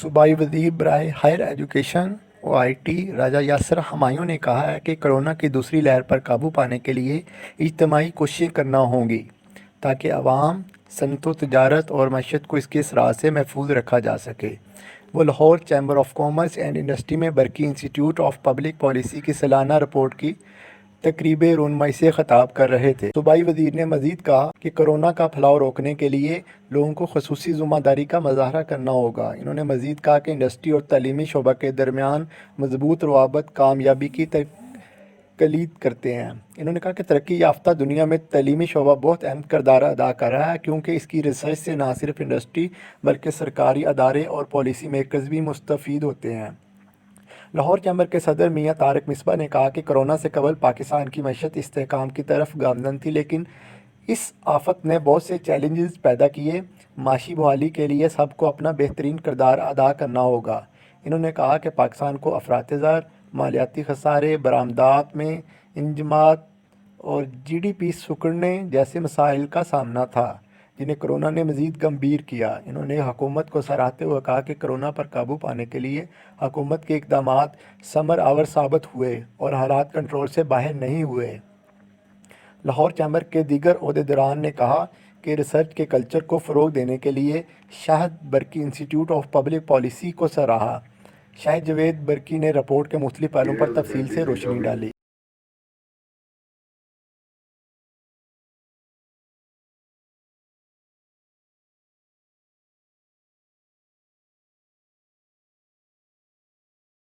صوبائی وزیر برائے ہائر ایجوکیشن او آئی ٹی راجہ یاسر ہمایوں نے کہا ہے کہ کرونا کی دوسری لہر پر قابو پانے کے لیے اجتماعی کوششیں کرنا ہوں گی تاکہ عوام، صنعت و تجارت اور معیشت کو اس کے اثرات سے محفوظ رکھا جا سکے۔ وہ Lahore chamber of commerce and industry میں برقی انسٹی ٹیوٹ آف پبلک پالیسی کی سالانہ رپورٹ کی تقریب رونمائی سے خطاب کر رہے تھے۔ صوبائی وزیر نے مزید کہا کہ کورونا کا پھیلاؤ روکنے کے لیے لوگوں کو خصوصی ذمہ داری کا مظاہرہ کرنا ہوگا۔ انہوں نے مزید کہا کہ انڈسٹری اور تعلیمی شعبہ کے درمیان مضبوط روابط کامیابی کی کلید کرتے ہیں۔ انہوں نے کہا کہ ترقی یافتہ دنیا میں تعلیمی شعبہ بہت اہم کردار ادا کر رہا ہے، کیونکہ اس کی ریسرچ سے نہ صرف انڈسٹری بلکہ سرکاری ادارے اور پالیسی میکرز بھی مستفید ہوتے ہیں۔ لاہور چیمبر کے صدر میاں طارق مصباح نے کہا کہ کورونا سے قبل پاکستان کی معیشت استحکام کی طرف گامزن تھی، لیکن اس آفت نے بہت سے چیلنجز پیدا کیے۔ معاشی بحالی کے لیے سب کو اپنا بہترین کردار ادا کرنا ہوگا۔ انہوں نے کہا کہ پاکستان کو افراط زر، مالیاتی خسارے، برآمدات میں انجماد اور جی ڈی پی سکڑنے جیسے مسائل کا سامنا تھا، جنہیں کورونا نے مزید گمبھیر کیا۔ انہوں نے حکومت کو سراہتے ہوئے کہا کہ کورونا پر قابو پانے کے لیے حکومت کے اقدامات ثمر آور ثابت ہوئے اور حالات کنٹرول سے باہر نہیں ہوئے۔ لاہور چیمبر کے دیگر عہدیداران نے کہا کہ ریسرچ کے کلچر کو فروغ دینے کے لیے شاہد برقی انسٹی ٹیوٹ آف پبلک پالیسی کو سراہا۔ شاہد جاوید برقی نے رپورٹ کے مختلف پہلوؤں پر تفصیل سے روشنی ڈالی۔